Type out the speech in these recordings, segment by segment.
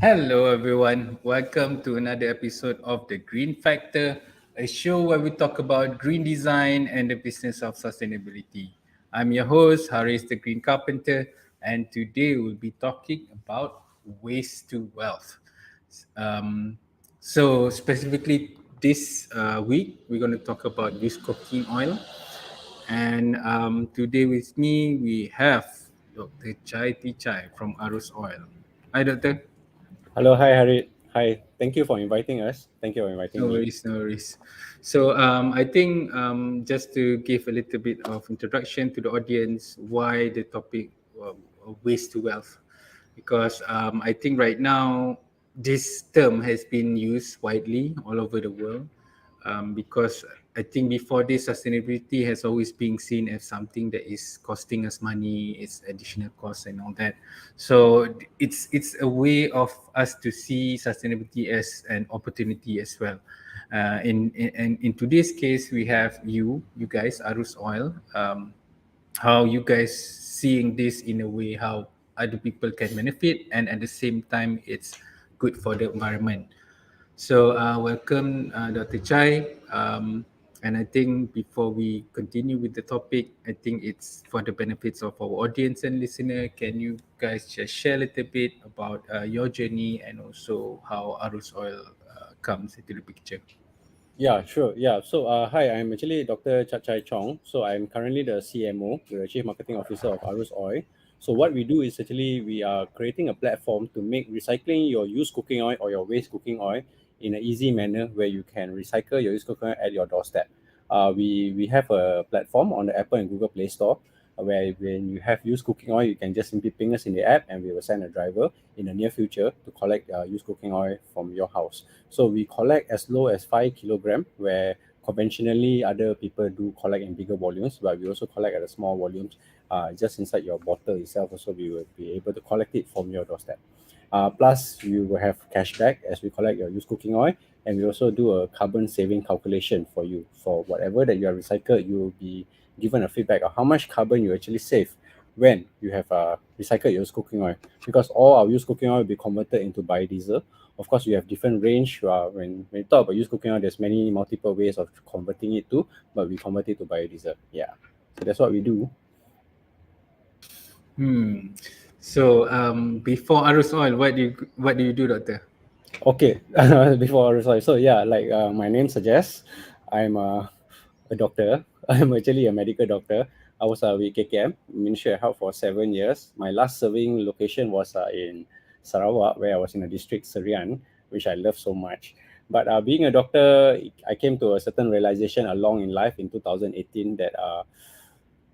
Hello, everyone. Welcome to another episode of The Green Factor, a show where we talk about green design and the business of sustainability. I'm your host, Haris the Green Carpenter, and today we'll be talking about waste to wealth. Um, specifically this week, we're going to talk about used cooking oil. And today with me, we have Dr. Chai from Arus Oil. Hi, Doctor. Hello, hi Harry. Hi, thank you for inviting us. Thank you for inviting No me. worries, no worries. I think just to give a little bit of introduction to the audience, why the topic of waste to wealth, because I think right now this term has been used widely all over the world, because I think before this, sustainability has always been seen as something that is costing us money, it's additional costs and all that. So it's a way of us to see sustainability as an opportunity as well. In today's case, we have you guys, Arus Oil. How you guys seeing this in a way how other people can benefit, and at the same time it's good for the environment. Welcome, Dr. Chai. And I think before we continue with the topic, I think it's for the benefits of our audience and listener. Can you guys just share a little bit about your journey and also how Arus Oil comes into the picture? Yeah, sure. Yeah. Hi, I'm actually Dr. Chatichai Chong. So, I'm currently the CMO, the Chief Marketing Officer of Arus Oil. So, what we do is actually we are creating a platform to make recycling your used cooking oil or your waste cooking oil in an easy manner where you can recycle your used cooking oil at your doorstep. We have a platform on the Apple and Google Play Store where when you have used cooking oil, you can just simply ping us in the app and we will send a driver in the near future to collect used cooking oil from your house. So we collect as low as 5 kilogram, where conventionally other people do collect in bigger volumes, but we also collect at a small volumes, just inside your bottle itself. Also, we will be able to collect it from your doorstep. Plus, you will have cashback as we collect your used cooking oil, and we also do a carbon saving calculation for you. For whatever that you have recycled, you will be given a feedback of how much carbon you actually save when you have recycled your used cooking oil. Because all our used cooking oil will be converted into biodiesel. Of course, we have different range. When you talk about used cooking oil, there's many multiple ways of converting it to, but we convert it to biodiesel. Yeah, so that's what we do. Hmm. Before Arus Oil, what do you do, Doctor? Okay, before sorry. So yeah, like my name suggests, I'm a doctor. I'm actually a medical doctor. I was with KKM, Ministry of Health, for 7 years. My last serving location was in Sarawak, where I was in the district Serian, which I love so much. But being a doctor, I came to a certain realization along in life in 2018 that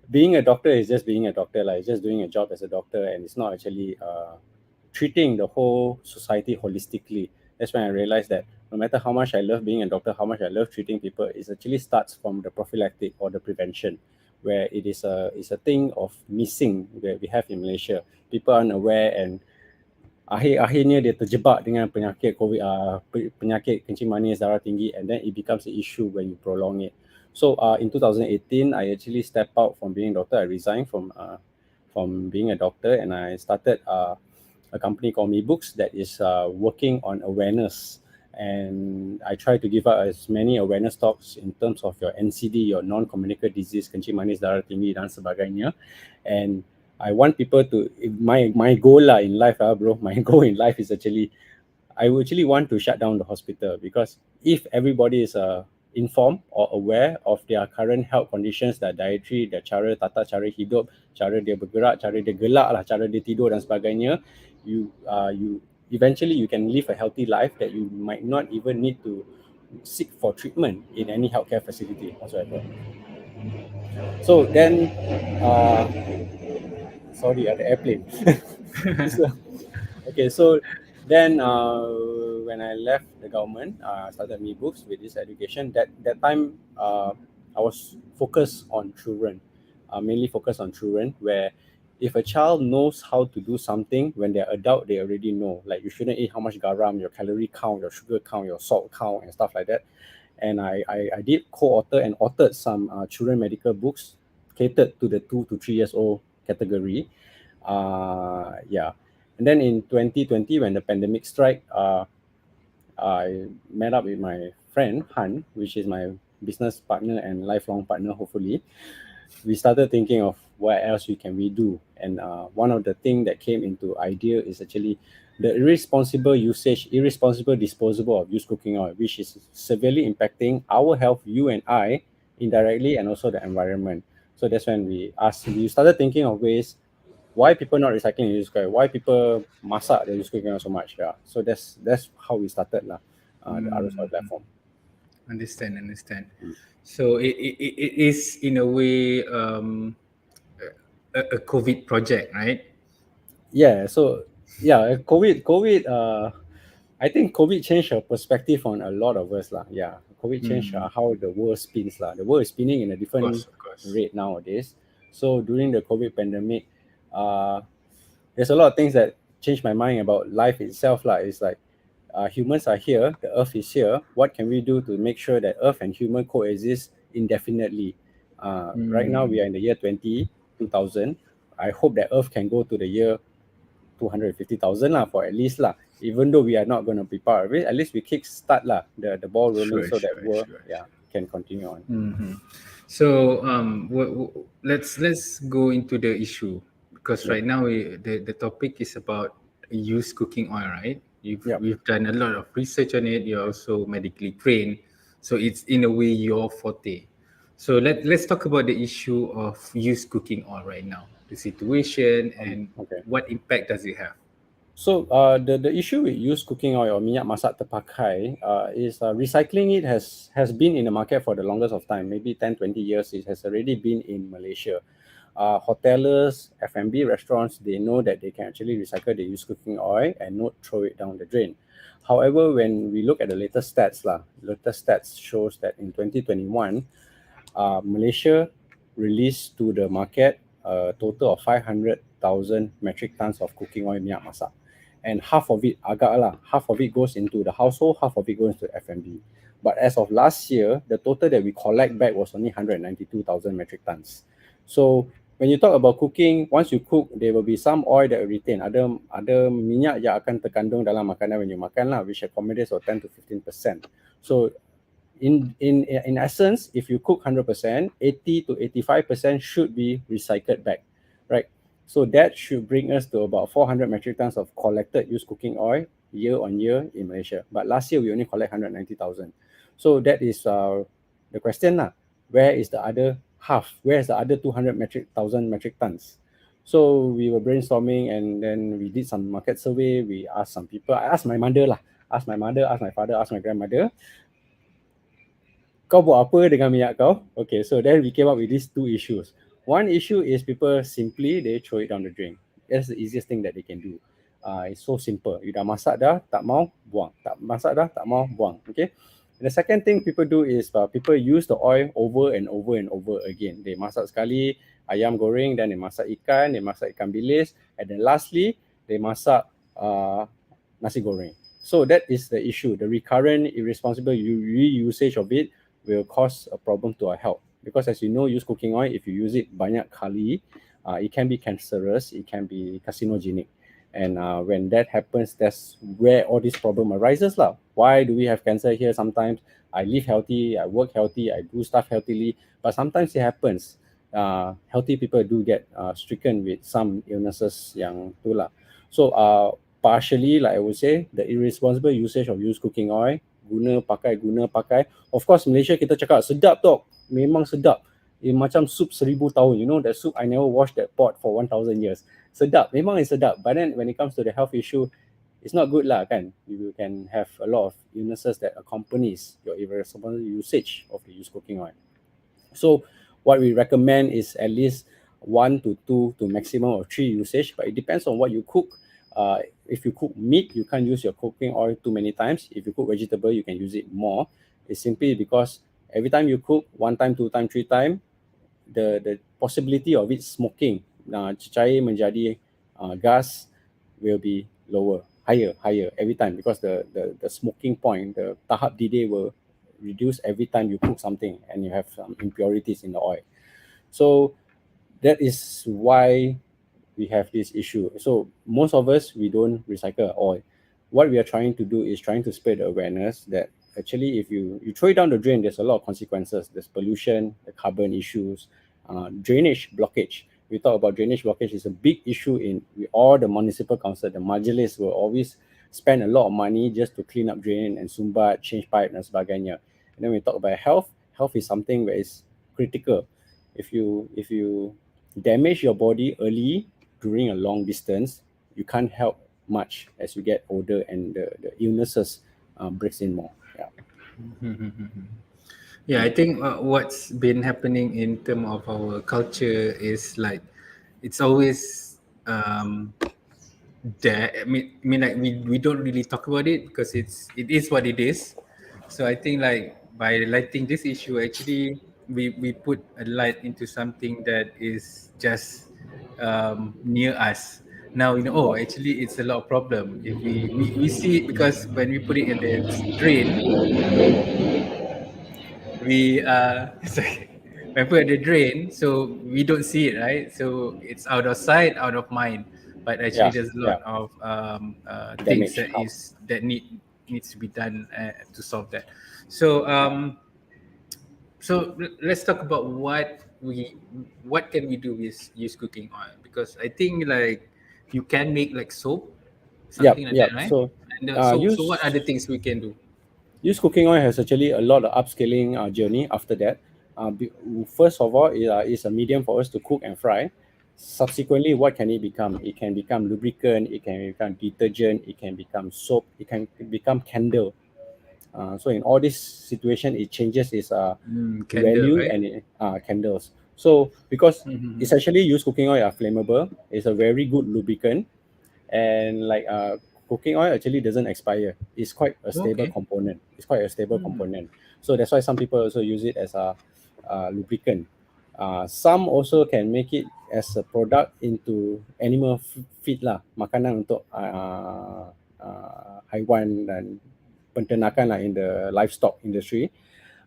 being a doctor is just being a doctor, like just doing a job as a doctor, and it's not actually treating the whole society holistically. That's when I realized that no matter how much I love being a doctor, how much I love treating people, it actually starts from the prophylactic or the prevention, where it's a thing of missing that we have in Malaysia. People aren't aware, and akhirnya dia terjebak dengan penyakit COVID, penyakit kencing manis, darah tinggi, and then it becomes an issue when you prolong it. So in 2018, I actually stepped out from being a doctor. I resigned from being a doctor, and I started a company called Me Books that is working on awareness. And I try to give out as many awareness talks in terms of your NCD, your non-communicable disease, kencing manis, darah tinggi, dan sebagainya. And I want people to my goal lah in life, bro. My goal in life is actually I would actually want to shut down the hospital, because if everybody is informed or aware of their current health conditions, their dietary, their cara tata cara hidup, cara dia bergerak, cara dia gelak lah, cara dia tidur dan sebagainya, you eventually you can live a healthy life that you might not even need to seek for treatment in any healthcare facility whatsoever. So then, uh, sorry, the airplane. So, okay, so then when I left the government, I started Me Books with this education. That time, I was focused on children, mainly focused on children, where if a child knows how to do something when they're adult, they already know. Like you shouldn't eat how much garam, your calorie count, your sugar count, your salt count, and stuff like that. And I did co-author and authored some children medical books catered to the 2 to 3 years old category. Yeah. And then in 2020, when the pandemic struck, I met up with my friend Han, which is my business partner and lifelong partner, hopefully. We started thinking of what else we do, and one of the thing that came into idea is actually the irresponsible disposable of used cooking oil, which is severely impacting our health, you and I, indirectly, and also the environment. So that's when we started thinking of ways why people not recycling used cooking oil, why people masak the used cooking oil so much. Yeah, so that's how we started lah, the Arus Oil Mm, platform. understand. So it is in a way a COVID project, right? Yeah, so yeah, COVID I think COVID changed our perspective on a lot of us lah. Yeah, COVID changed Mm, how the world spins lah. The world is spinning in a different of course. rate nowadays. So during the COVID pandemic, uh there's a lot of things that changed my mind about life itself lah. It's like humans are here, the earth is here. What can we do to make sure that earth and human coexist indefinitely? Right now we Mm, are in the year 2000. I hope that earth can go to the year 250,000 lah, for at least lah. Even though we are not going to be part of it, at least we kick start lah, the ball rolling, so that world, sure. yeah, can continue on. Hmm. So let's go into the issue, because Yep, right now the topic is about used cooking oil, right? yep. We've done a lot of research on it. You're also medically trained, so it's in a way your forte. So let's talk about the issue of used cooking oil right now, the situation, and Okay. what impact does it have? So the issue with used cooking oil or minyak masak terpakai is recycling it has been in the market for the longest of time, maybe 10-20 years. It has already been in Malaysia. Hotelers, F&B restaurants, they know that they can actually recycle the used cooking oil and not throw it down the drain. However, when we look at the latest stats shows that in 2021, Malaysia released to the market a total of 500,000 metric tons of cooking oil minyak masak. And half of it goes into the household, half of it goes to F&B. But as of last year, the total that we collect back was only 192,000 metric tons. So when you talk about cooking, once you cook, there will be some oil that will retain. Ada minyak yang akan terkandung dalam makanan when you makan lah, which accommodates for 10 to 15%. So in essence, if you cook 100%, 80 to 85% should be recycled back, right? So that should bring us to about 400 metric tons of collected used cooking oil year on year in Malaysia. But last year we only collect 190,000. So that is the question lah. Where is the other half? Where is the other 200,000 metric tons? So we were brainstorming, and then we did some market survey. We asked some people. I asked my mother lah. Asked my mother, asked my father, asked my grandmother, kau buat apa dengan minyak kau? Okay, so then we came up with these two issues. One issue is people simply they throw it down the drain. That's the easiest thing that they can do. It's so simple. You dah masak dah, tak mau, buang. Tak masak dah, tak mau, buang. Okay. And the second thing people do is people use the oil over and over and over again. They masak sekali ayam goreng, then they masak ikan bilis, and then lastly they masak nasi goreng. So that is the issue. The recurrent irresponsible reusage of it will cause a problem to our health. Because as you know, used cooking oil, if you use it banyak kali, it can be cancerous, it can be carcinogenic. And when that happens, that's where all this problem arises lah. Why do we have cancer here? Sometimes I live healthy, I work healthy, I do stuff healthily, but sometimes it happens. Healthy people do get stricken with some illnesses yang tu lah. So partially, like I would say, the irresponsible usage of used cooking oil, guna pakai. Of course, Malaysia kita cakap sedap tok, memang sedap. Macam soup 1,000 tahun. You know that soup, I never washed that pot for 1,000 years. Sedap, memang is sedap. But then when it comes to the health issue, it's not good lah kan. You can have a lot of illnesses that accompanies your irresponsible usage of the used cooking oil. So what we recommend is at least 1 to 2 to maximum of 3 usage, but it depends on what you cook. If you cook meat, you can't use your cooking oil too many times. If you cook vegetable, you can use it more. It's simply because every time you cook, 1 time, 2 time, 3 time, the possibility of it smoking, cair menjadi gas will be higher every time, because the smoking point, the tahap didih will reduce every time you cook something and you have some impurities in the oil. So that is why we have this issue. So most of us, we don't recycle oil. What we are trying to do is trying to spread the awareness that actually if you throw it down the drain, there's a lot of consequences. There's pollution, the carbon issues, drainage blockage. We talk about drainage blockage is a big issue in all the municipal council. The majelis will always spend a lot of money just to clean up drain and sumbat, change pipe dan sebagainya. And then we talk about health. Health is something that is critical. If you damage your body early during a long distance, you can't help much as you get older and the illnesses breaks in more. Yeah. Yeah, I think what's been happening in terms of our culture is like it's always there. I mean like we don't really talk about it because it is what it is. So I think like by lighting this issue, actually we put a light into something that is just near us. Now you know, oh, actually it's a lot of problem if we see it because when we put it in the drain, we sorry, when put at the drain, so we don't see it, right? So it's out of sight, out of mind. But actually, Yeah. there's a lot Yeah. of things Damage that house. needs to be done to solve that. So let's talk about what can we do with use cooking oil, because I think like you can make like soap, Yep. something like that, Yep. right? So And so what are the use things we can do? use cooking oil has actually a lot of upscaling journey after that. First of all, is a medium for us to cook and fry. Subsequently, what can it become? It can become lubricant, it can become detergent, it can become soap, it can become candle. So in all this situation, it changes its Candle, value right? and candles. So because Mm-hmm. essentially used cooking oil are flammable, it's a very good lubricant, and like cooking oil actually doesn't expire. It's quite a stable Okay. component. It's quite a stable Hmm. component. So that's why some people also use it as a lubricant. Some also can make it as a product into animal feed lah, makanan untuk haiwan dan penternakan lah in the livestock industry.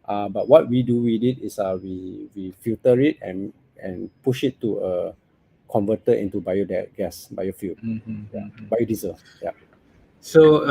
But what we do with it is we filter it and push it to a converter into biogas, biofuel, yeah, Mm-hmm. biodiesel. Yeah. So,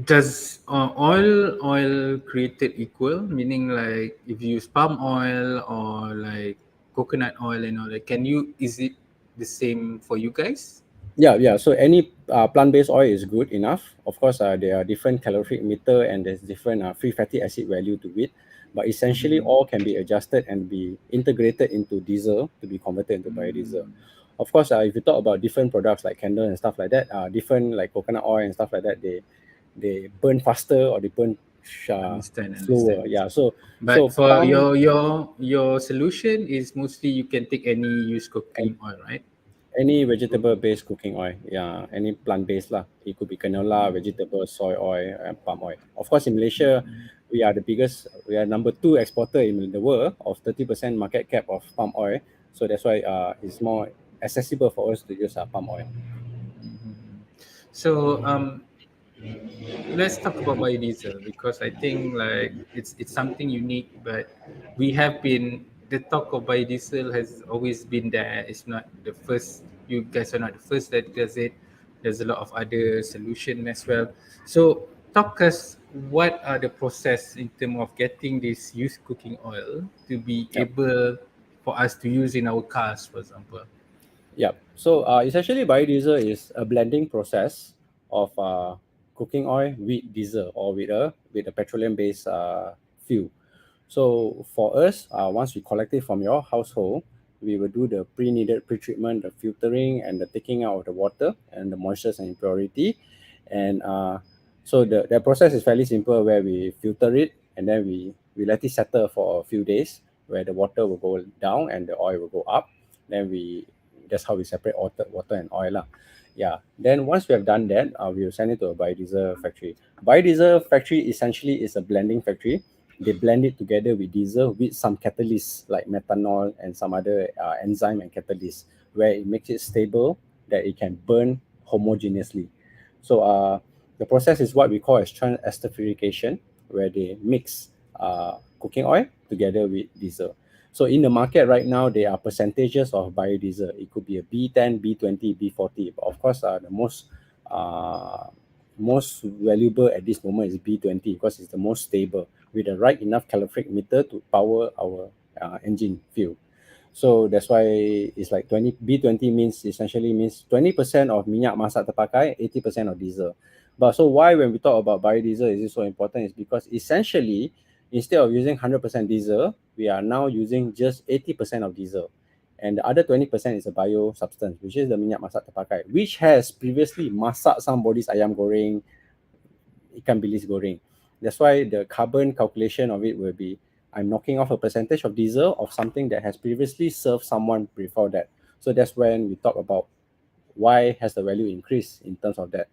does oil created equal? Meaning, like, if you use palm oil or like coconut oil and all that, is it the same for you guys? Yeah, yeah. So any plant-based oil is good enough. Of course, there are different calorific meter and there's different free fatty acid value to it. But essentially, Mm-hmm. all can be adjusted and be integrated into diesel to be converted into biodiesel. Mm, Of course, if you talk about different products like candle and stuff like that, different like coconut oil and stuff like that, they burn faster or they burn understand. slower. Yeah. So But so for plant your solution is mostly you can take any used cooking oil, right? any vegetable-based cooking oil, yeah, any plant-based lah. It could be canola, vegetable, soy oil, and palm oil. Of course, in Malaysia, we are number two exporter in the world of 30% market cap of palm oil. So that's why it's more accessible for us to use palm oil. Mhm. So let's talk about biodiesel, because I think like it's something unique, but we have been the talk of biodiesel has always been there. It's not the first. You guys are not the first that does it. There's a lot of other solution as well. So talk us what are the process in terms of getting this used cooking oil to be Yep. able for us to use in our cars, for example. Yep. So essentially, biodiesel is a blending process of cooking oil with diesel or with a petroleum-based fuel. So for us, once we collect it from your household, we will do the pre-needed pre-treatment, the filtering, and the taking out of the water and the moistures and impurity. And so the process is fairly simple, where we filter it and then we let it settle for a few days, where the water will go down and the oil will go up. Then that's how we separate water and oil lah. Yeah. Then once we have done that, we will send it to a biodiesel factory. Biodiesel factory essentially is a blending factory. They blend it together with diesel with some catalysts like methanol and some other enzyme and catalysts, where it makes it stable that it can burn homogeneously. So the process is what we call as esterification, where they mix cooking oil together with diesel. So in the market right now, there are percentages of biodiesel. It could be a B10, B20, B40. But of course, the uh, most valuable at this moment is B20 because it's the most stable with the right enough calorific meter to power our engine fuel. So that's why it's like 20 B20 means essentially means 20% of minyak masak terpakai, 80% of diesel. But so why when we talk about biodiesel is it so important is because essentially instead of using 100% diesel, we are now using just 80% of diesel. And the other 20% is a bio substance, which is the minyak masak terpakai, which has previously masak somebody's ayam goreng, ikan bilis goreng. That's why the carbon calculation of it will be I'm knocking off a percentage of diesel of something that has previously served someone before that. So that's when we talk about why has the value increased in terms of that.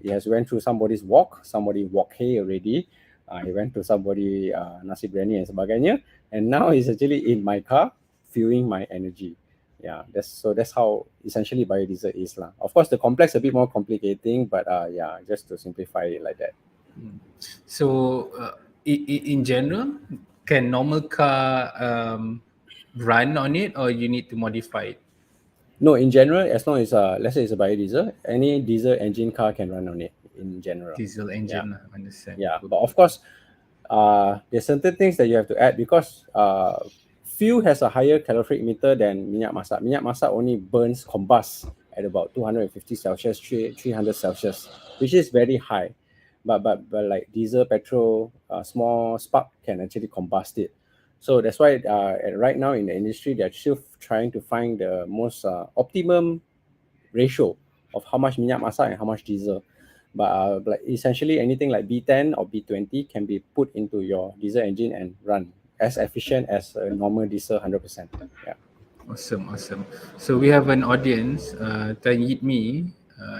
It has went through somebody's wok, somebody wok hay already. It went to somebody nasi biryani and sebagainya, and now it's actually in my car, fueling my energy. Yeah, that's how essentially biodiesel is lah. Of course, the complex a bit more complicating, but yeah, just to simplify it like that. So, in general, can normal car run on it, or you need to modify it? No, in general, as long as let's say it's a biodiesel, any diesel engine car can run on it in general. Diesel Yeah, engine, understand. yeah. Good, But good. of course, there's certain things that you have to add because fuel has a higher calorific meter than minyak masak. Minyak masak only burns combust at about 250 Celsius, 300 Celsius, which is very high. But like diesel, petrol, small spark can actually combust it. So that's why right now in the industry, they're still trying to find the most optimum ratio of how much minyak masak and how much diesel. But like essentially anything like B10 or B20 can be put into your diesel engine and run as efficient as a normal diesel 100%. Yeah. Awesome, awesome. So we have an audience, Tan Yit Me.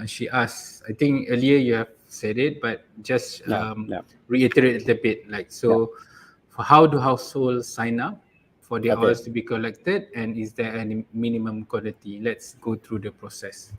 She asked, I think earlier you have said it, but just Yeah. Yeah. reiterate it a bit. Like, Yeah. so for how do households sign up for their Okay. oils to be collected, and is there any minimum quantity? Let's go through the process.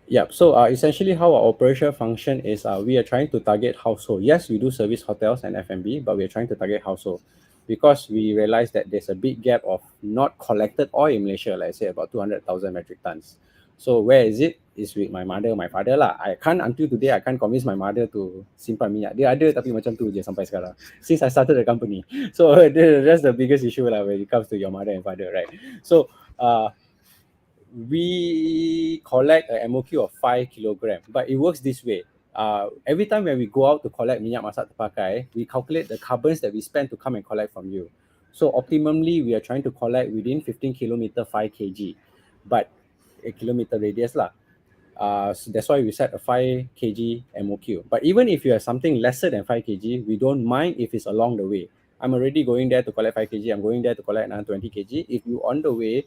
Yeah. So essentially, how our operation function is we are trying to target household. Yes, we do service hotels and F&B, but we are trying to target household because we realize that there's a big gap of not collected oil in Malaysia, like I say, about 200,000 metric tons. So where is it? Is with my mother, my father lah. I can't until today. I can't convince my mother to simpan minyak. Dia ada tapi macam tu je sampai sekarang. Since I started the company, so that's the biggest issue lah when it comes to your mother and father, right? So we collect a MOQ of 5 kilogram, but it works this way. Every time when we go out to collect minyak masak terpakai, we calculate the carbons that we spend to come and collect from you. So optimally, we are trying to collect within 15 kilometer 5 kg, but a kilometer radius lah. So that's why we set a 5 kg MOQ. But even if you have something lesser than 5 kg, we don't mind if it's along the way. I'm already going there to collect 5 kg. I'm going there to collect another 20 kg. If you on the way,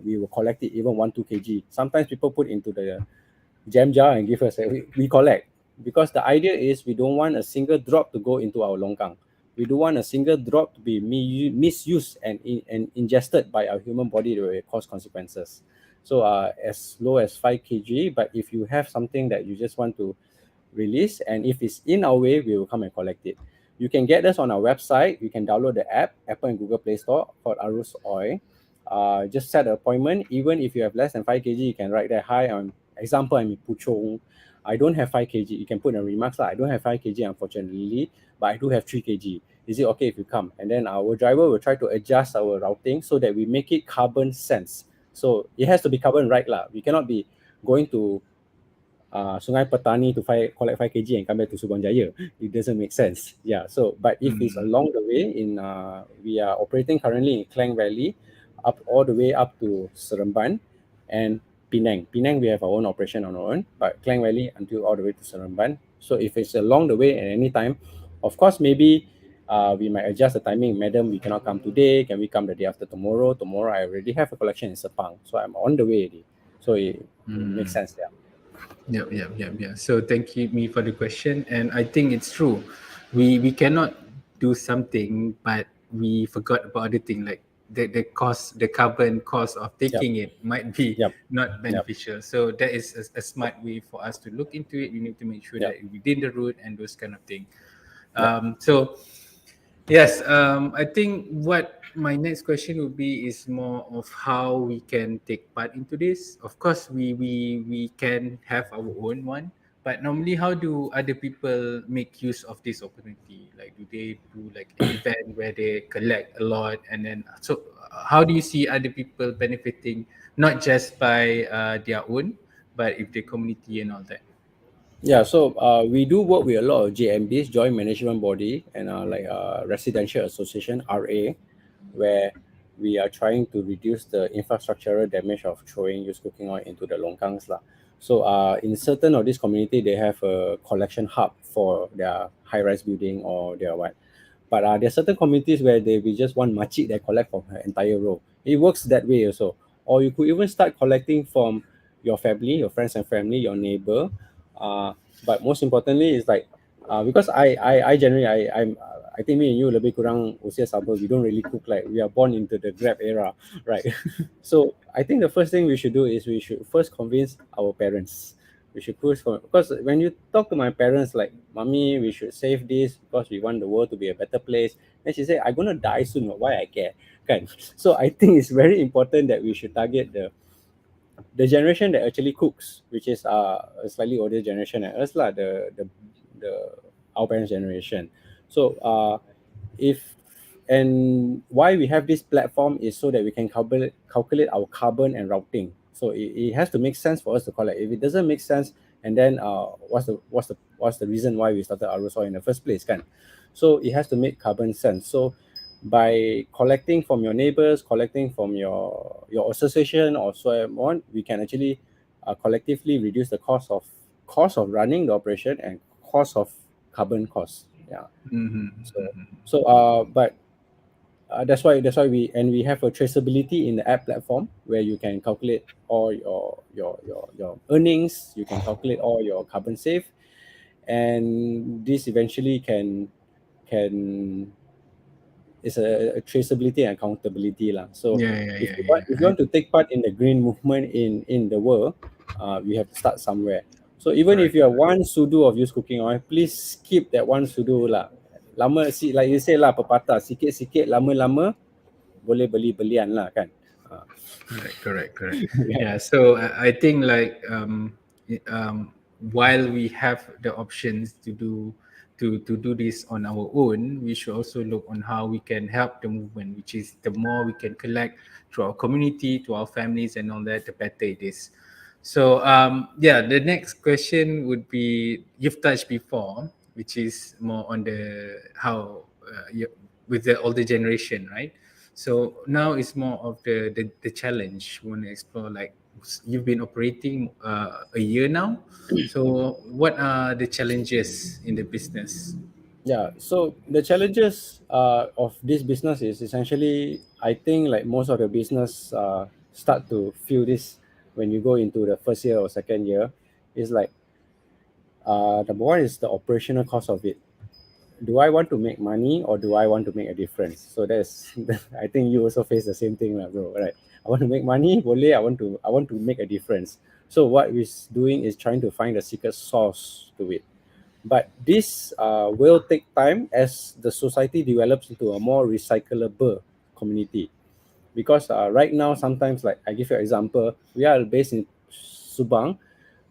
we will collect it even 1, 2 kg. Sometimes people put into the jam jar and give us, we collect. Because the idea is we don't want a single drop to go into our longkang. We don't want a single drop to be misused and ingested by our human body that will cause consequences. So as low as 5 kg, but if you have something that you just want to release, and if it's in our way, we will come and collect it. You can get us on our website. You can download the app, Apple and Google Play Store, called Arus Oil. Just set an appointment. Even if you have less than 5 kg, you can write there, hi, example, I'm in Puchong. I don't have 5 kg. You can put in remarks, I don't have 5 kg, unfortunately, but I do have 3 kg. Is it okay if you come? And then our driver will try to adjust our routing so that we make it carbon sense. So it has to be carbon right lah. We cannot be going to Sungai Petani to collect 5 kg and come back to Subang Jaya. It doesn't make sense. Yeah. So, but if it's along the way, we are operating currently in Klang Valley, up all the way up to Seremban and Penang. Penang, we have our own operation on our own, but Klang Valley until all the way to Seremban. So if it's along the way at any time, of course, maybe we might adjust the timing. Madam, we cannot come today. Can we come the day after tomorrow? Tomorrow, I already have a collection in Sepang. So I'm on the way already. So it makes sense. Yeah. Yeah. So thank you me for the question, and I think it's true. We cannot do something, but we forgot about other thing, like the cost, the carbon cost of Yep. taking it might be Yep. not Yep. beneficial. So that is a smart way for us to look into it. We need to make sure Yep. that within the route and those kind of thing. Yep. So yes, I think what my next question would be is more of how we can take part into this. Of course, we can have our own one, but normally, how do other people make use of this opportunity? Like, do they do like an event where they collect a lot, and then so how do you see other people benefiting not just by their own, but if the community and all that? Yeah, so we do work with a lot of JMBs, Joint Management Body, and like Residential Association (RA), where we are trying to reduce the infrastructural damage of throwing used cooking oil into the longkangs lah. So in certain of this community, they have a collection hub for their high-rise building or their what. But there are certain communities where they we just want makcik that collect from her entire row. It works that way also. Or you could even start collecting from your family, your friends and family, your neighbor. But most importantly is like because I generally I think me and you lebih kurang usia sama. We don't really cook, like we are born into the Grab era, right? So I think the first thing we should do is we should first convince our parents. We should push for, because when you talk to my parents like, mommy, we should save this because we want the world to be a better place. Then she said, I'm gonna die soon. Why I care? Kan? So I think it's very important that we should target the generation that actually cooks, which is a slightly older generation at us lah, the our parents' generation. So if and why we have this platform is so that we can calculate our carbon and routing. So it has to make sense for us to collect. If it doesn't make sense, and then what's the reason why we started Arus Oil in the first place, kan? So it has to make carbon sense. So by collecting from your neighbors, collecting from your association or so on, we can actually collectively reduce the cost of running the operation and cost of carbon costs. Yeah. So Mm-hmm. but that's why we have a traceability in the app platform where you can calculate all your earnings, you can calculate all your carbon save, and this eventually can is a traceability and accountability lah. So Yeah, yeah, if yeah, you yeah. want if you want to take part in the green movement in the world, we have to start somewhere. So even if Correct. you are one sudu of used cooking oil, please keep that one sudu lah. Lama si, like you say lah, pepatah, sikit-sikit lama-lama boleh beli belian lah kan. Ah, Correct. yeah. Yeah. So I think like while we have the options to do this on our own, we should also look on how we can help the movement. Which is the more we can collect to our community, to our families, and all that, the better it is. So yeah, the next question would be you've touched before, which is more on the how with the older generation, right? So now it's more of the challenge. We want to explore like you've been operating a year now. So what are the challenges in the business? Yeah, so the challenges of this business is essentially, I think, like most of the business start to feel this when you go into the first year or second year. Is like number one is the operational cost of it. Do I want to make money or do I want to make a difference? So that's I think you also face the same thing, lah, bro. Right? I want to make money, boleh. I want to make a difference. So what we're doing is trying to find the secret sauce to it. But this will take time as the society develops into a more recyclable community. Because right now, sometimes, like I give you an example, we are based in Subang.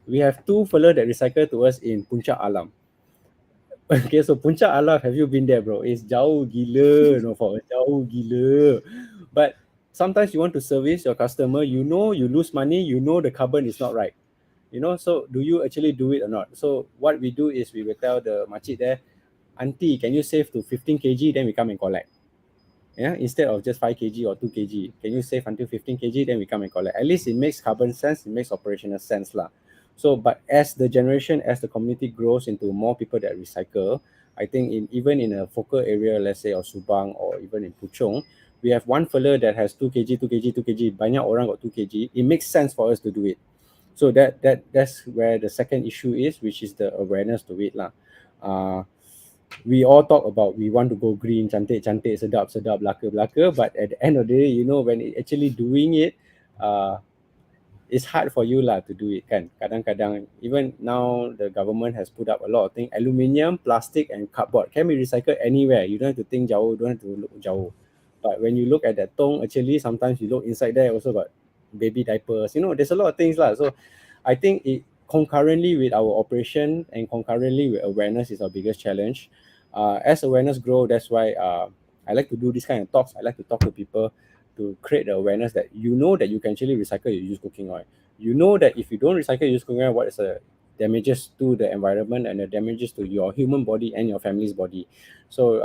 We have two fellow that recycle to us in Puncak Alam. Okay, so Puncak Alam, have you been there, bro? It's jauh gila, no, for jauh gila. But sometimes you want to service your customer, you know you lose money, you know the carbon is not right. So do you actually do it or not? So what we do is we will tell the makcik there, auntie, can you save to 15 kg? Then we come and collect. Yeah, instead of just 5 kg or 2 kg, can you save until 15 kg? Then we come and collect. At least it makes carbon sense, it makes operational sense lah. So but as the community grows into more people that recycle, I think even in a focal area, let's say of Subang or even in Puchong, we have one fella that has 2 kg, 2 kg, 2 kg, banyak orang got 2 kg. It makes sense for us to do it. So that's where the second issue is, which is the awareness to it lah. We all talk about we want to go green, cantik cantik, sedap sedap, belaka belaka, but at the end of the day, when it actually doing it, it's hard for you lah to do it kan. Kadang-kadang even now the government has put up a lot of things, aluminium, plastic and cardboard can be recycled anywhere. You don't have to think jauh, don't have to look jauh. But when you look at that tong, actually sometimes you look inside there also got baby diapers. There's a lot of things lah. So I think it concurrently with our operation and concurrently with awareness is our biggest challenge. As awareness grow, that's why I like to do this kind of talks. I like to talk to people to create the awareness that that you can actually recycle your used cooking oil. You know that if you don't recycle your used cooking oil, what is the damages to the environment and the damages to your human body and your family's body. So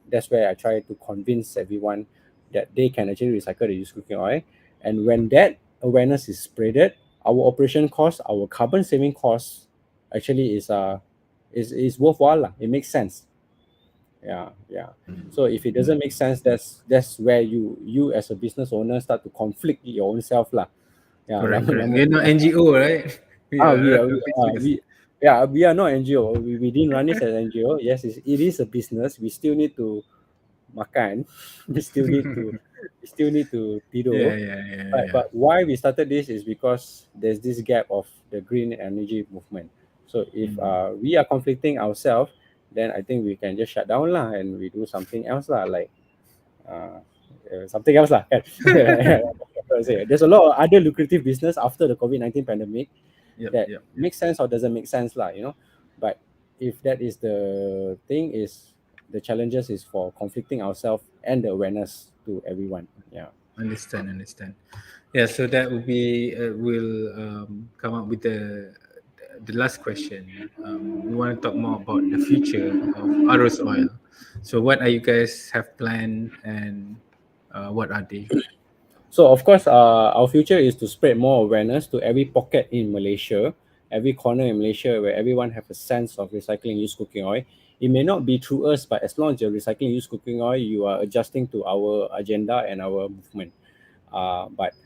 that's where I try to convince everyone that they can actually recycle the used cooking oil. And when that awareness is spreaded, our operation cost, our carbon saving cost actually is worthwhile lah. It makes sense. Yeah, yeah. So if it doesn't make sense, that's where you as a business owner start to conflict with your own self lah. Yeah, Correct, lama correct. lama. We're not NGO, right? We Ah, are a business. we are not NGO. We didn't run this as NGO. Yes, it is a business. We still need to makan. We still need to Yeah, tidur. yeah, yeah, But yeah. why we started this is because there's this gap of the green energy movement. So if Mm. we are conflicting ourselves, then I think we can just shut down lah and we do something else lah, like uh, something else lah. Kan? There's a lot of other lucrative business after the COVID-19 pandemic Yep, that yep, yep. makes sense or doesn't make sense lah. But if that is the thing, is the challenges is for conflicting ourselves and the awareness to everyone. Yeah. Understand, understand. Yeah, so that will be we'll come up with the last question. We want to talk more about the future of Arus Oil. So, what are you guys have planned, and what are they? So of course, our future is to spread more awareness to every pocket in Malaysia, every corner in Malaysia, where everyone have a sense of recycling used cooking oil. It may not be through us, but as long as you're recycling used cooking oil, you are adjusting to our agenda and our movement. But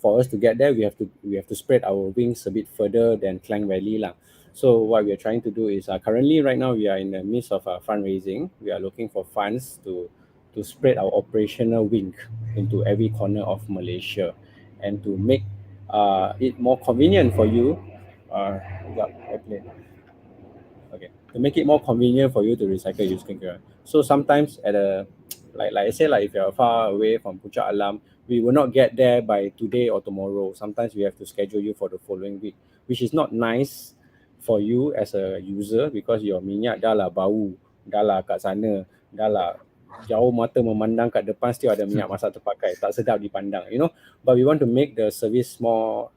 for us to get there, we have to spread our wings a bit further than Klang Valley lah. So what we are trying to do is currently right now we are in the midst of fundraising. We are looking for funds to spread our operational wing into every corner of Malaysia, and to make it more convenient for you. Sekejap, I play. Okay, to make it more convenient for you to recycle used cooking. So sometimes at a like I say, like if you're far away from Puncak Alam, we will not get there by today or tomorrow. Sometimes we have to schedule you for the following week, which is not nice for you as a user, because your minyak dah lah bau, dah lah kat sana, dah lah jauh mata memandang kat depan still ada minyak masak terpakai, tak sedap dipandang. But we want to make the service more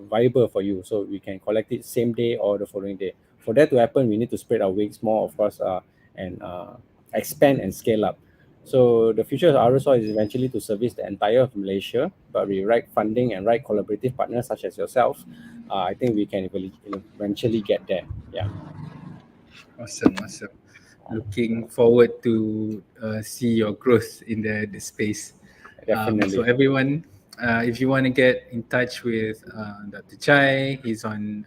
viable for you, so we can collect it same day or the following day. For that to happen, we need to spread our wings more, of course, and expand and scale up. So the future of Arus Oil is eventually to service the entire of Malaysia, but with right funding and right collaborative partners such as yourself, I think we can eventually get there. Yeah, Awesome, awesome. Looking forward to see your growth in the space. So definitely. everyone, if you want to get in touch with Dr. Chai, he's on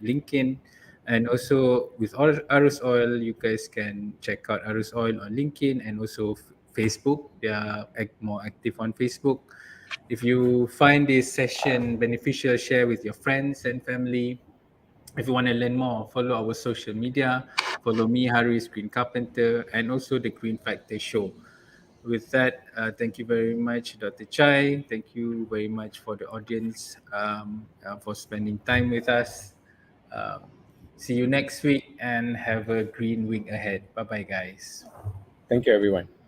LinkedIn, and also with Arus Oil, you guys can check out Arus Oil on LinkedIn and also Facebook. They are more active on Facebook. If you find this session beneficial, share with your friends and family. If you want to learn more, follow our social media. Follow me, Harris Green Carpenter, and also the Green Factor Show. With that, thank you very much, Dr. Chai. Thank you very much for the audience for spending time with us. Um, See you next week and have a green week ahead. Bye bye, guys. Thank you, everyone.